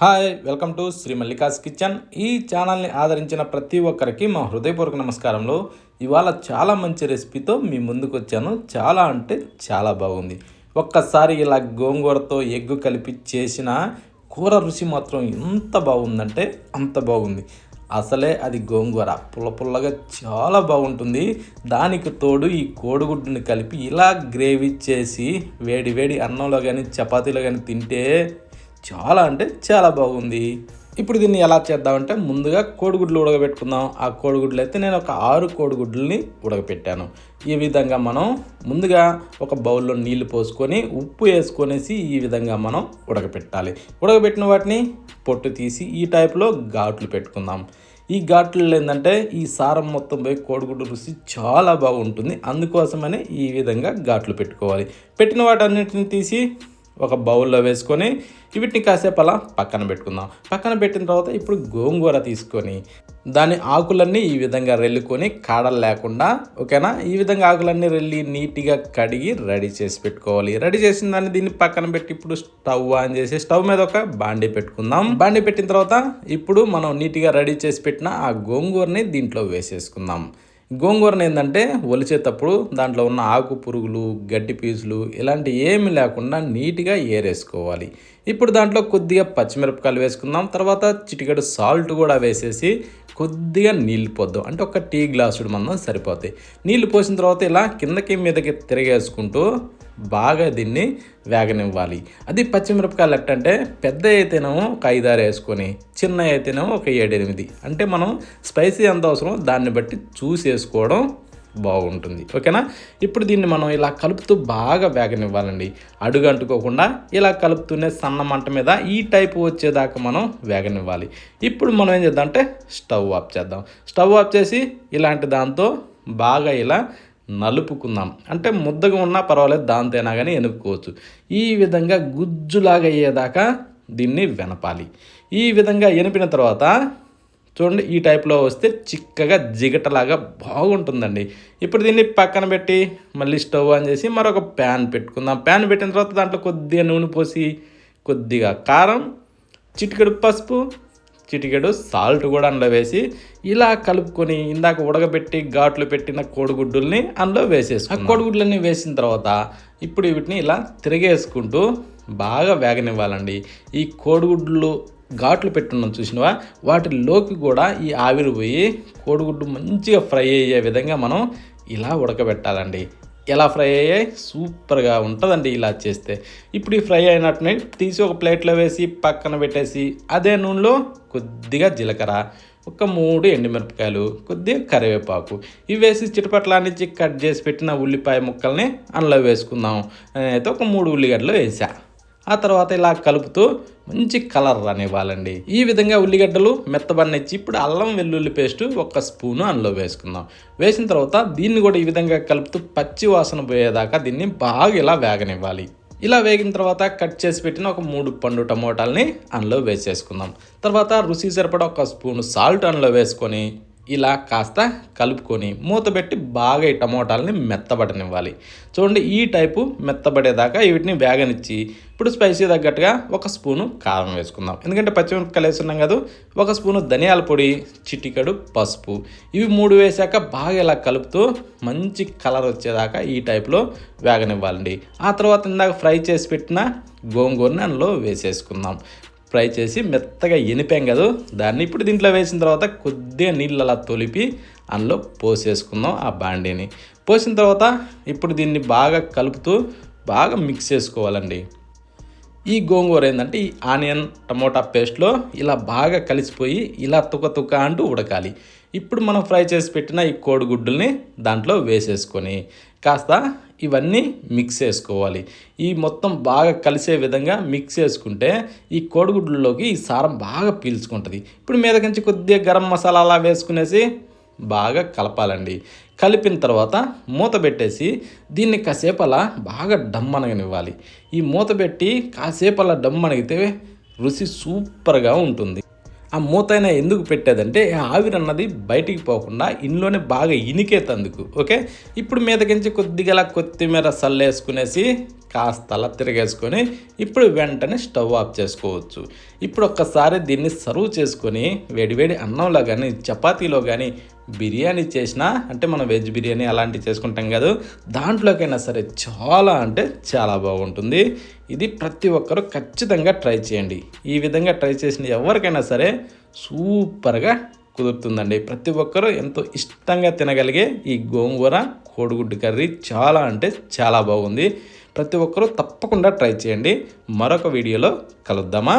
Hi welcome to Shri Mallika's kitchen. ఈ ఛానల్ని ఆదరించిన ప్రతి ఒక్కరికి మా హృదయపూర్వక నమస్కారంలో. ఇవాళ చాలా మంచి రెసిపీతో మీ ముందుకు వచ్చాను. చాలా అంటే చాలా బాగుంది. ఒక్కసారి ఇలా గోంగూరతో ఎగ్గు కలిపి చేసిన కూర రుచి మాత్రం ఎంత బాగుందంటే అంత బాగుంది. అసలే అది గోంగూర పుల్ల పుల్లగా చాలా బాగుంటుంది. దానికి తోడు ఈ కోడిగుడ్డుని కలిపి ఇలా గ్రేవీ చేసి వేడి వేడి అన్నంలో కానీ చపాతీలో కానీ తింటే చాలా అంటే చాలా బాగుంది. ఇప్పుడు దీన్ని ఎలా చేద్దామంటే ముందుగా కోడిగుడ్లు ఉడకబెట్టుకుందాం. ఆ కోడిగుడ్లు అయితే నేను ఒక 6 కోడిగుడ్లని ఉడకపెట్టాను. ఈ విధంగా మనం ముందుగా ఒక బౌల్లో నీళ్లు పోసుకొని ఉప్పు వేసుకొనేసి ఈ విధంగా మనం ఉడకపెట్టాలి. ఉడకబెట్టిన వాటిని పొట్టు తీసి ఈ టైప్లో ఘాట్లు పెట్టుకుందాం. ఈ ఘాట్లు ఏంటంటే ఈ సారం మొత్తం పోయి కోడిగుడ్డు రుచి చాలా బాగుంటుంది. అందుకోసమనే ఈ విధంగా ఘాట్లు పెట్టుకోవాలి. పెట్టిన వాటన్నిటిని తీసి ఒక బౌల్లో వేసుకొని వీటిని కాసేపు అలా పక్కన పెట్టుకుందాం. పక్కన పెట్టిన తర్వాత ఇప్పుడు గోంగూర తీసుకొని దాని ఆకులన్నీ ఈ విధంగా రెల్లుకొని కాడలు లేకుండా, ఓకేనా, ఈ విధంగా ఆకులన్నీ రెల్లి నీట్గా కడిగి రెడీ చేసి పెట్టుకోవాలి. రెడీ చేసిన దాన్ని దీన్ని పక్కన పెట్టి ఇప్పుడు స్టవ్ ఆన్ చేసి స్టవ్ మీద ఒక బాండీ పెట్టుకుందాం. బాండీ పెట్టిన తర్వాత ఇప్పుడు మనం నీట్గా రెడీ చేసి పెట్టిన ఆ గోంగూరని దీంట్లో వేసేసుకుందాం. గోంగూరను ఏంటంటే ఒలిచేటప్పుడు దాంట్లో ఉన్న ఆకు పురుగులు, గడ్డి పీసులు ఇలాంటి ఏమి లేకుండా నీట్గా ఏరేసుకోవాలి. ఇప్పుడు దాంట్లో కొద్దిగా పచ్చిమిరపకాయలు వేసుకుందాం. తర్వాత చిటికెడు సాల్ట్ కూడా వేసేసి కొద్దిగా నీళ్ళు పోద్దాం. అంటే ఒక టీ గ్లాసుడు మందం సరిపోతాయి. నీళ్ళు పోసిన తర్వాత ఇలా కిందకి మీదకి తిరిగేసుకుంటూ బాగా దీన్ని వేగనివ్వాలి. అది పచ్చిమిరపకాయలు ఎట్టంటే పెద్ద అయితేనేమో ఒక 5-6 వేసుకొని, చిన్న అయితేనేమో ఒక 7-8. అంటే మనం స్పైసీ ఎంత అవసరమో దాన్ని బట్టి చూసి వేసుకోవడం బాగుంటుంది, ఓకేనా. ఇప్పుడు దీన్ని మనం ఇలా కలుపుతూ బాగా వేగనివ్వాలండి. అడుగు అంటుకోకుండా ఇలా కలుపుతూనే సన్న మంట మీద ఈ టైపు వచ్చేదాకా మనం వేగనివ్వాలి. ఇప్పుడు మనం ఏం చేద్దాం అంటే స్టవ్ ఆఫ్ చేద్దాం. స్టవ్ ఆఫ్ చేసి ఇలాంటి దాంతో బాగా ఇలా నలుపుకుందాం. అంటే ముద్దగా ఉన్నా పర్వాలేదు, దాంతోనా కానీ ఎనుక్కోవచ్చు. ఈ విధంగా గుజ్జులాగా అయ్యేదాకా దీన్ని వెనపాలి. ఈ విధంగా ఎనిపిన తర్వాత చూడండి, ఈ టైప్లో వస్తే చిక్కగా జిగటలాగా బాగుంటుందండి. ఇప్పుడు దీన్ని పక్కన పెట్టి మళ్ళీ స్టవ్ ఆన్ చేసి మరొక ప్యాన్ పెట్టుకుందాం. ప్యాన్ పెట్టిన తర్వాత దాంట్లో కొద్దిగా నూనె పోసి కొద్దిగా కారం, చిటికెడు పసుపు, చిటికెడు సాల్ట్ కూడా అందులో వేసి ఇలా కలుపుకొని ఇందాక ఉడకబెట్టి ఘాట్లు పెట్టిన కోడిగుడ్డుల్ని అందులో వేసేసి ఆ కోడిగుడ్లన్నీ వేసిన తర్వాత ఇప్పుడు వీటిని ఇలా తిరిగేసుకుంటూ బాగా వేగనివ్వాలండి. ఈ కోడిగుడ్లు ఘాట్లు పెట్టున్నాం చూసినవా, వాటిలోకి కూడా ఈ ఆవిరి పోయి కోడిగుడ్డు మంచిగా ఫ్రై అయ్యే విధంగా మనం ఇలా ఉడకబెట్టాలండి. ఎలా ఫ్రై అయ్యాయి సూపర్గా ఉంటుందండి ఇలా చేస్తే. ఇప్పుడు ఈ ఫ్రై అయినట్టుని తీసి ఒక ప్లేట్లో వేసి పక్కన పెట్టేసి అదే నూనెలో కొద్దిగా జీలకర్ర, ఒక 3 ఎండుమిరపకాయలు, కొద్దిగా కరివేపాకు ఇవి వేసి చిటపట్లానిచ్చి కట్ చేసి పెట్టిన ఉల్లిపాయ ముక్కల్ని అందులో వేసుకుందాం. నేనైతే ఒక 3 ఉల్లిగడ్డలు వేసా. ఆ తర్వాత ఇలా కలుపుతూ మంచి కలర్ రానివ్వాలండి. ఈ విధంగా ఉల్లిగడ్డలు మెత్తబడినిచ్చి ఇప్పుడు అల్లం వెల్లుల్లి పేస్టు 1 స్పూను అందులో వేసుకుందాం. వేసిన తర్వాత దీన్ని కూడా ఈ విధంగా కలుపుతూ పచ్చి వాసన పోయేదాకా దీన్ని బాగా ఇలా వేగనివ్వాలి. ఇలా వేగిన తర్వాత కట్ చేసి పెట్టిన ఒక 3 పండు టమోటాలని అందులో వేసేసుకుందాం. తర్వాత రుచి సరిపడా 1 స్పూను సాల్ట్ అందులో వేసుకొని ఇలా కాస్త కలుపుకొని మూత పెట్టి బాగా ఈ టమోటాలని మెత్తబడనివ్వాలి. చూడండి, ఈ టైపు మెత్తబడేదాకా వీటిని వేగనిచ్చి ఇప్పుడు స్పైసీ తగ్గట్టుగా 1 స్పూను కారం వేసుకుందాం. ఎందుకంటే పచ్చిమిరపకాయలు వేస్తున్నాం కదా. 1 స్పూను ధనియాల పొడి, చిటికెడు పసుపు ఇవి 3 వేసాక బాగా ఇలా కలుపుతూ మంచి కలర్ వచ్చేదాకా ఈ టైప్లో వేగనివ్వాలండి. ఆ తర్వాత ఇందాక ఫ్రై చేసి పెట్టిన గోంగూరని అందులో వేసేసుకుందాం. ఫ్రై చేసి మెత్తగా ఎనిపాం కదా, దాన్ని ఇప్పుడు దీంట్లో వేసిన తర్వాత కొద్దిగా నీళ్ళు అలా తొలిపి అందులో పోసేసుకుందాం. ఆ బాండీని పోసిన తర్వాత ఇప్పుడు దీన్ని బాగా కలుపుతూ బాగా మిక్స్ చేసుకోవాలండి. ఈ గోంగూర ఏంటంటే ఈ ఆనియన్ టమోటా పేస్ట్లో ఇలా బాగా కలిసిపోయి ఇలా తుక అంటూ ఉడకాలి. ఇప్పుడు మనం ఫ్రై చేసి పెట్టిన ఈ కోడిగుడ్డుల్ని దాంట్లో వేసేసుకొని కాస్త ఇవన్నీ మిక్స్ చేసుకోవాలి. ఈ మొత్తం బాగా కలిసే విధంగా మిక్స్ చేసుకుంటే ఈ కోడిగుడ్లలోకి ఈ సారం బాగా పీల్చుకుంటుంది. ఇప్పుడు మీదకించి కొద్దిగా గరం మసాలా అలా వేసుకునేసి బాగా కలపాలండి. కలిపిన తర్వాత మూత పెట్టేసి దీన్ని కాసేపు అలా బాగా డమ్మనగనివ్వాలి. ఈ మూత పెట్టి కాసేపు అలా డమ్మనగితే రుచి సూపర్గా ఉంటుంది. ఆ మూతైనా ఎందుకు పెట్టేదంటే ఆవిరి అన్నది బయటికి పోకుండా ఇంట్లోనే బాగా ఇనికేతందుకు. ఓకే, ఇప్పుడు మీదకించి కొద్దిగా కొత్తిమీర సల్లేసుకునేసి కాస్త అలా తిరిగేసుకొని ఇప్పుడు వెంటనే స్టవ్ ఆఫ్ చేసుకోవచ్చు. ఇప్పుడు ఒక్కసారి దీన్ని సర్వ్ చేసుకొని వేడివేడి అన్నంలో కానీ చపాతీలో కానీ బిర్యానీ చేసినా, అంటే మనం వెజ్ బిర్యానీ అలాంటివి చేసుకుంటాం కదా, దాంట్లోకైనా సరే చాలా అంటే చాలా బాగుంటుంది. ఇది ప్రతి ఒక్కరూ ఖచ్చితంగా ట్రై చేయండి. ఈ విధంగా ట్రై చేసిన ఎవరికైనా సరే సూపర్గా కుదురుతుందండి. ప్రతి ఒక్కరూ ఎంతో ఇష్టంగా తినగలిగే ఈ గోంగూర కోడిగుడ్డు కర్రీ చాలా అంటే చాలా బాగుంది. ప్రతి ఒక్కరూ తప్పకుండా ట్రై చేయండి. మరొక వీడియోలో కలుద్దామా?